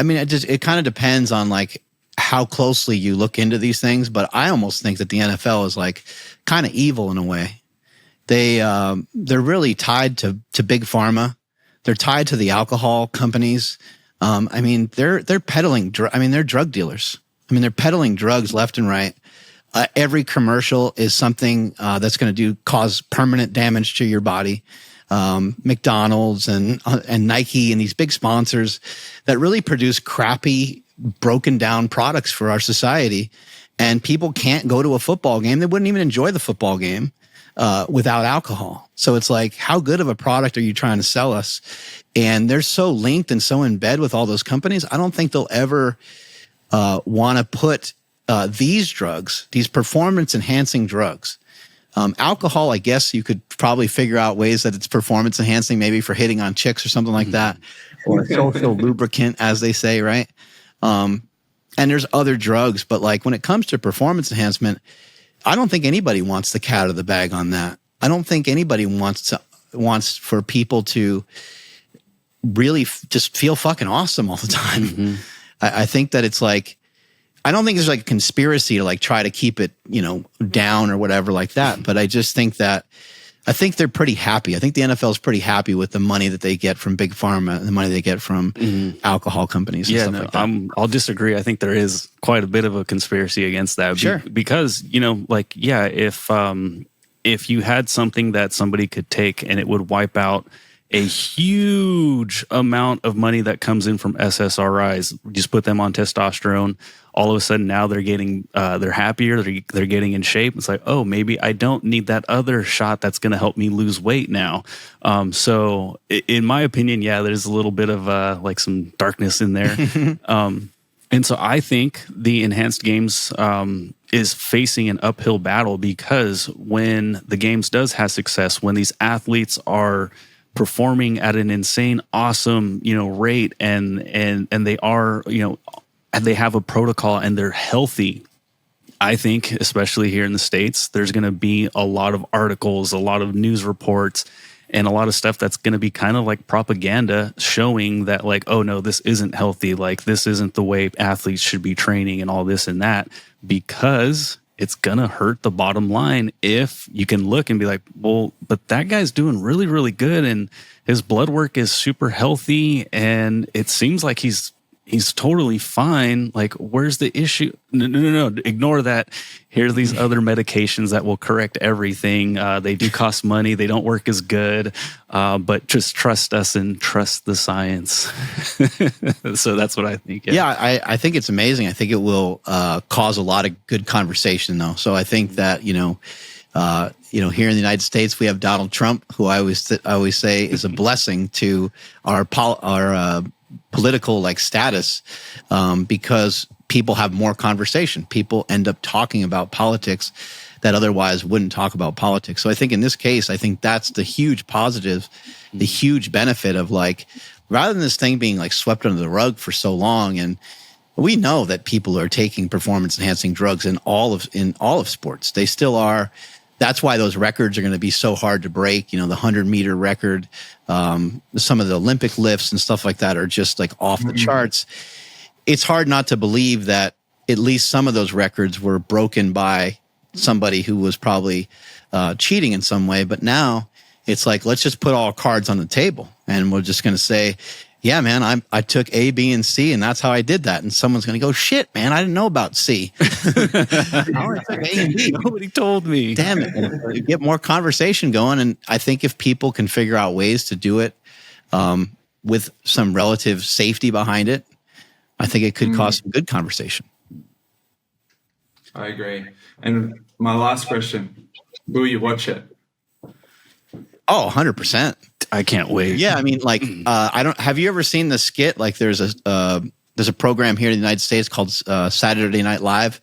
mean, it kind of depends on like how closely you look into these things, but I almost think that the NFL is like kind of evil in a way. They're really tied to big pharma. They're tied to the alcohol companies. I mean, they're peddling. They're drug dealers. I mean, they're peddling drugs left and right. Every commercial is something that's going to cause permanent damage to your body. McDonald's and Nike and these big sponsors that really produce crappy, broken down products for our society. And people can't go to a football game. They wouldn't even enjoy the football game without alcohol. So it's like, how good of a product are you trying to sell us? And they're so linked and so in bed with all those companies. I don't think they'll ever want to put these drugs, these performance enhancing drugs. Alcohol, I guess you could probably figure out ways that it's performance enhancing, maybe for hitting on chicks or something like that, or a social lubricant, as they say, right? And there's other drugs, but like when it comes to performance enhancement, I don't think anybody wants the cat out of the bag on that. I don't think anybody wants for people to really just feel fucking awesome all the time. Mm-hmm. I think that it's like, I don't think there's like a conspiracy to like try to keep it, down or whatever like that. But I just think that, I think they're pretty happy. I think the NFL is pretty happy with the money that they get from big pharma and the money they get from alcohol companies and stuff like that. I'll disagree. I think there is quite a bit of a conspiracy against that. Sure. Because, if you had something that somebody could take and it would wipe out a huge amount of money that comes in from SSRIs, just put them on testosterone. All of a sudden now they're getting, they're happier. They're getting in shape. It's like, oh, maybe I don't need that other shot that's going to help me lose weight now. So in my opinion, there's a little bit of like some darkness in there. And so I think the enhanced games is facing an uphill battle, because when the games does have success, when these athletes are performing at an insane, awesome, rate, and they are, and they have a protocol and they're healthy, I think, especially here in the States, there's going to be a lot of articles, a lot of news reports, and a lot of stuff that's going to be kind of like propaganda showing that like, oh no, this isn't healthy. Like this isn't the way athletes should be training and all this and that, because it's going to hurt the bottom line if you can look and be like, well, but that guy's doing really, really good and his blood work is super healthy and it seems like he's totally fine. Like, where's the issue? No. Ignore that. Here are these other medications that will correct everything. They do cost money. They don't work as good. But just trust us and trust the science. So that's what I think. Yeah, I think it's amazing. I think it will cause a lot of good conversation, though. So I think that, here in the United States, we have Donald Trump, who I always say is a blessing to our political like status, because people have more conversation. People end up talking about politics that otherwise wouldn't talk about politics. So I think in this case, I think that's the huge positive, the huge benefit of like, rather than this thing being like swept under the rug for so long. And we know that people are taking performance enhancing drugs in all of sports. They still are. That's why those records are going to be so hard to break. The 100-meter record, some of the Olympic lifts and stuff like that are just like off the charts. It's hard not to believe that at least some of those records were broken by somebody who was probably cheating in some way. But now it's like, let's just put all cards on the table and we're just going to say, yeah, man, I took A, B, and C, and that's how I did that. And someone's going to go, shit, man, I didn't know about C. I took A and B. Nobody told me. Damn it. You get more conversation going. And I think if people can figure out ways to do it with some relative safety behind it, I think it could cause some good conversation. I agree. And my last question, will you watch it? Oh, 100%. I can't wait. Yeah, I mean, like, I don't. Have you ever seen the skit? Like, there's a program here in the United States called Saturday Night Live,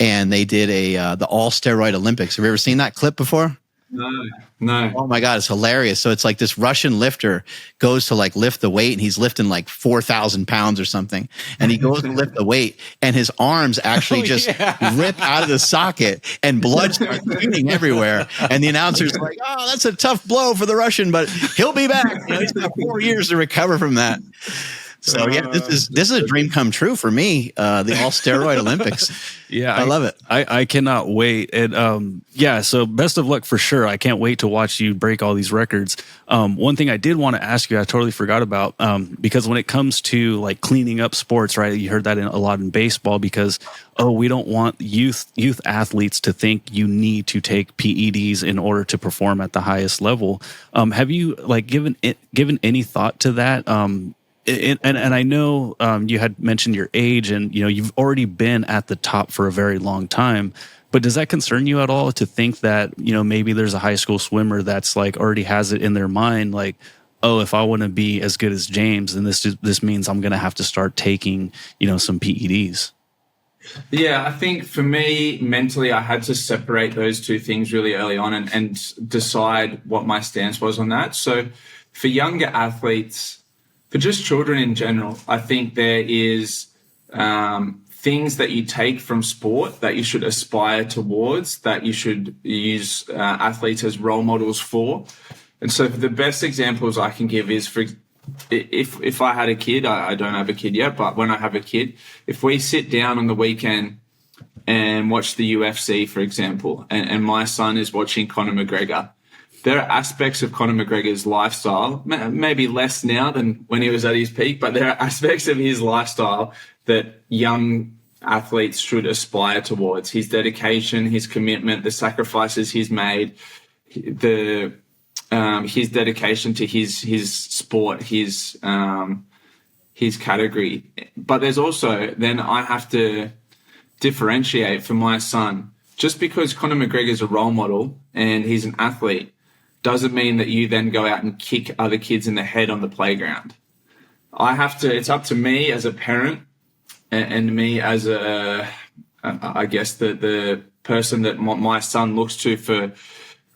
and they did the all steroid Olympics. Have you ever seen that clip before? No. Oh my God, it's hilarious. So it's like this Russian lifter goes to like lift the weight, and he's lifting like 4,000 pounds or something. And he goes to lift the weight, and his arms actually rip out of the socket, and blood starts shooting everywhere. And the announcer's like, "Oh, that's a tough blow for the Russian, but he'll be back. You know, he's got 4 years to recover from that." So yeah, this is a dream come true for me. The all steroid Olympics. Yeah, I love it. I cannot wait. And so best of luck for sure. I can't wait to watch you break all these records. One thing I did want to ask you, I totally forgot about, because when it comes to like cleaning up sports, right? You heard that a lot in baseball, because we don't want youth athletes to think you need to take PEDs in order to perform at the highest level. Have you like given any thought to that? And I know you had mentioned your age, and you've already been at the top for a very long time. But does that concern you at all to think that maybe there's a high school swimmer that's like already has it in their mind, like, oh, if I want to be as good as James, then this means I'm going to have to start taking some PEDs? Yeah, I think for me, mentally, I had to separate those two things really early on and decide what my stance was on that. So for younger athletes, for just children in general, I think there is things that you take from sport that you should aspire towards, that you should use athletes as role models for. And so the best examples I can give is, for if I had a kid, I don't have a kid yet, but when I have a kid, if we sit down on the weekend and watch the UFC, for example, and my son is watching Conor McGregor, there are aspects of Conor McGregor's lifestyle, maybe less now than when he was at his peak, but there are aspects of his lifestyle that young athletes should aspire towards. His dedication, his commitment, the sacrifices he's made, his dedication to his sport, his category. But there's also, then I have to differentiate for my son. Just because Conor McGregor is a role model and he's an athlete doesn't mean that you then go out and kick other kids in the head on the playground. It's up to me as a parent and me as I guess the person that my son looks to for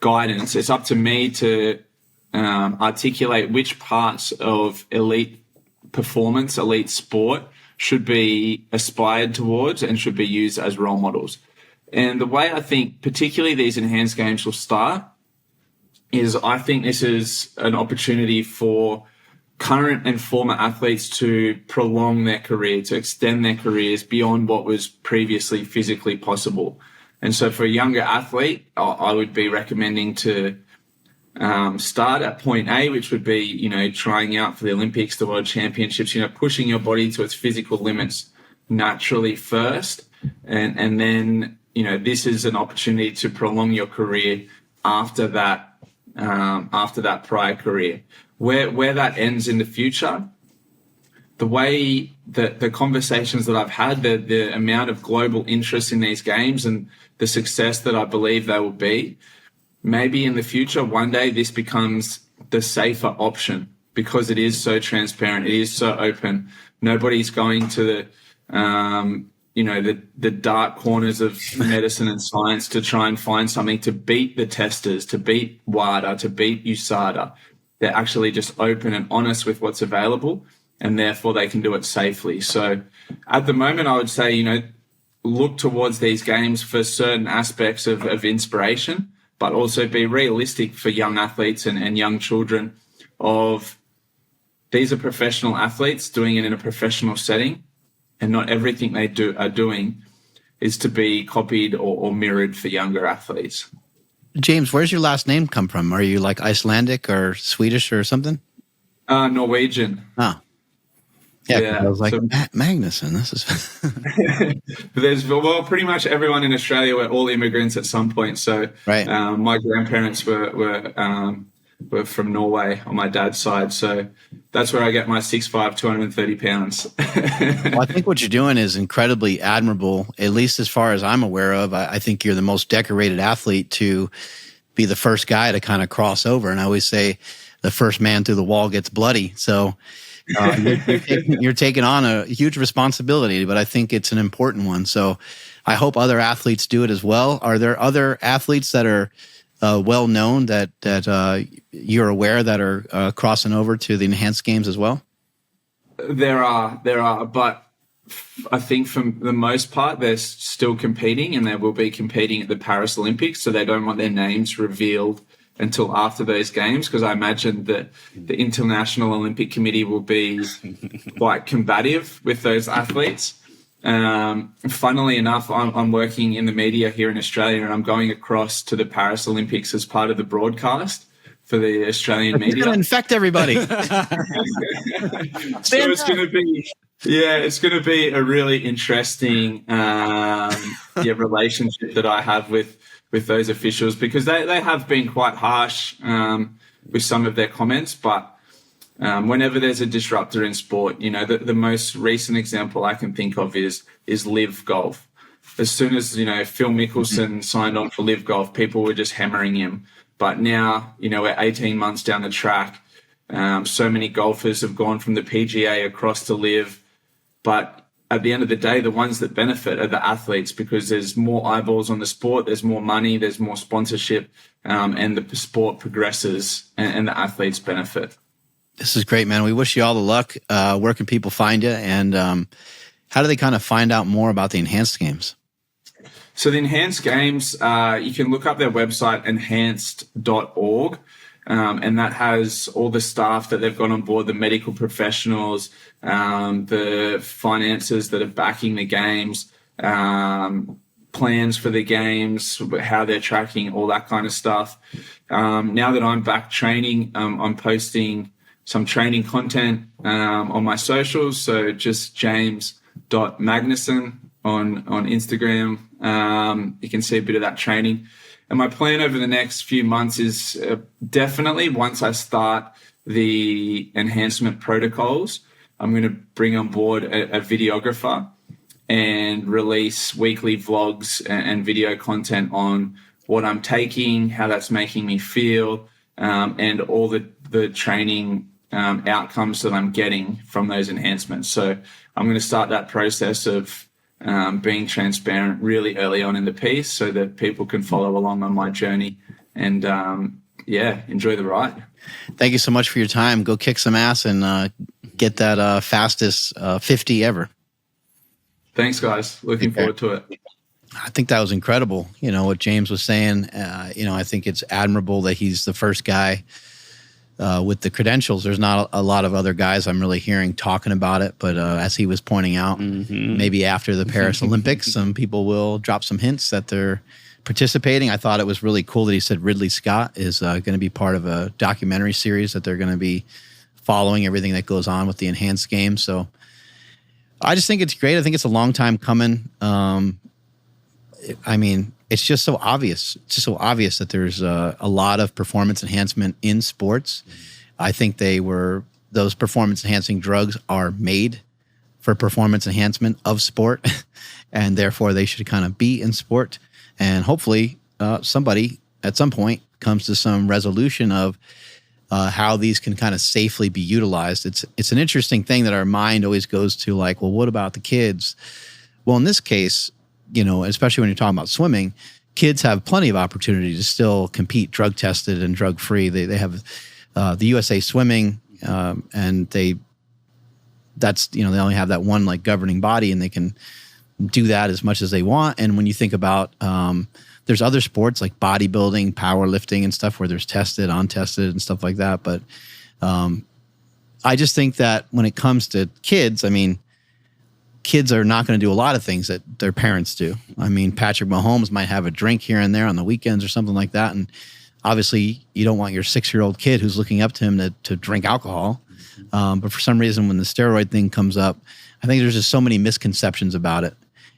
guidance. It's up to me to articulate which parts of elite performance, elite sport should be aspired towards and should be used as role models. And the way I think particularly these enhanced games will start is, I think this is an opportunity for current and former athletes to prolong their career, to extend their careers beyond what was previously physically possible. And so for a younger athlete, I would be recommending to start at point A, which would be, trying out for the Olympics, the World Championships, pushing your body to its physical limits naturally first. And then, this is an opportunity to prolong your career after that prior career. Where that ends in the future, the way that the conversations that I've had, the amount of global interest in these games and the success that I believe they will be, maybe in the future, one day this becomes the safer option because it is so transparent, it is so open. Nobody's going to the dark corners of medicine and science to try and find something to beat the testers, to beat WADA, to beat USADA. They're actually just open and honest with what's available, and therefore they can do it safely. So at the moment, I would say, look towards these games for certain aspects of inspiration, but also be realistic for young athletes and young children of these are professional athletes doing it in a professional setting, and not everything they are doing is to be copied or mirrored for younger athletes. James, where's your last name come from? Are you like Icelandic or Swedish or something? Norwegian. Oh. Yeah. I was like, so, Magnussen, this is... pretty much everyone in Australia were all immigrants at some point. So right. My grandparents were from Norway on my dad's side. So that's where I get my 6'5", 230 pounds. Well, I think what you're doing is incredibly admirable, at least as far as I'm aware of. I think you're the most decorated athlete to be the first guy to kind of cross over. And I always say, the first man through the wall gets bloody. So you're taking on a huge responsibility, but I think it's an important one. So I hope other athletes do it as well. Are there other athletes that are well known that you're aware that are crossing over to the enhanced games as well? There are, but I think for the most part, they're still competing, and they will be competing at the Paris Olympics. So they don't want their names revealed until after those games, because I imagine that the International Olympic Committee will be quite combative with those athletes. Funnily enough, I'm working in the media here in Australia, and I'm going across to the Paris Olympics as part of the broadcast for the Australian media. It's going to infect everybody. So it's going to be a really interesting relationship that I have with those officials, because they have been quite harsh with some of their comments. But whenever there's a disruptor in sport, the most recent example I can think of is Live Golf. As soon as Phil Mickelson signed on for Live Golf, people were just hammering him. But now, we're 18 months down the track. So many golfers have gone from the PGA across to Live. But at the end of the day, the ones that benefit are the athletes, because there's more eyeballs on the sport, there's more money, there's more sponsorship, and the sport progresses and the athletes benefit. This is great, man. We wish you all the luck. Where can people find you? And how do they kind of find out more about the enhanced games? So the enhanced games, you can look up their website, enhanced.org. And that has all the staff that they've got on board, the medical professionals, the finances that are backing the games, plans for the games, how they're tracking, all that kind of stuff. Now that I'm back training, I'm posting some training content on my socials. So just james.magnussen on Instagram. You can see a bit of that training. And my plan over the next few months is definitely, once I start the enhancement protocols, I'm going to bring on board a videographer and release weekly vlogs and video content on what I'm taking, how that's making me feel, and all the training outcomes that I'm getting from those enhancements. So I'm going to start that process of being transparent really early on in the piece, so that people can follow along on my journey and enjoy the ride. Thank you so much for your time. Go kick some ass and get that fastest 50 ever. Thanks, guys. Looking forward to it. I think that was incredible. What James was saying. I think it's admirable that he's the first guy with the credentials. There's not a lot of other guys I'm really hearing talking about it, but as he was pointing out, maybe after the Paris Olympics, some people will drop some hints that they're participating. I thought it was really cool that he said Ridley Scott is going to be part of a documentary series, that they're going to be following everything that goes on with the enhanced game. So I just think it's great. I think it's a long time coming. It's just so obvious. It's just so obvious that there's a lot of performance enhancement in sports. I think those performance enhancing drugs are made for performance enhancement of sport, and therefore they should kind of be in sport. And hopefully somebody at some point comes to some resolution of how these can kind of safely be utilized. It's an interesting thing that our mind always goes to, like, well, what about the kids? Well, in this case, especially when you're talking about swimming, kids have plenty of opportunity to still compete drug tested and drug free. They have the USA Swimming, and they only have that one like governing body, and they can do that as much as they want. And when you think about there's other sports like bodybuilding, powerlifting, and stuff where there's tested, untested, and stuff like that. But I just think that when it comes to kids, kids are not going to do a lot of things that their parents do. Patrick Mahomes might have a drink here and there on the weekends or something like that. And obviously you don't want your 6-year-old kid who's looking up to him to drink alcohol. But for some reason, when the steroid thing comes up, I think there's just so many misconceptions about it.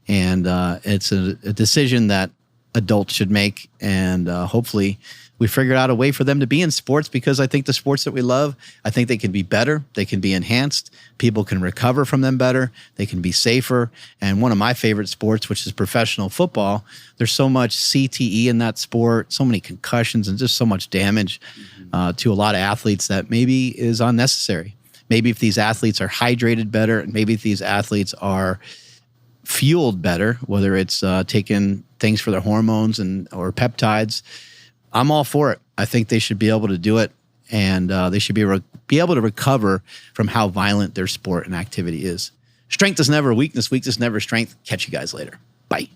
And it's a decision that adults should make. And hopefully we figured out a way for them to be in sports, because I think the sports that we love, I think they can be better. They can be enhanced. People can recover from them better. They can be safer. And one of my favorite sports, which is professional football, there's so much CTE in that sport, so many concussions and just so much damage to a lot of athletes that maybe is unnecessary. Maybe if these athletes are hydrated better, and maybe if these athletes are fueled better, whether it's taking things for their hormones or peptides, I'm all for it. I think they should be able to do it, and they should be able to recover from how violent their sport and activity is. Strength is never weakness. Weakness never strength. Catch you guys later. Bye.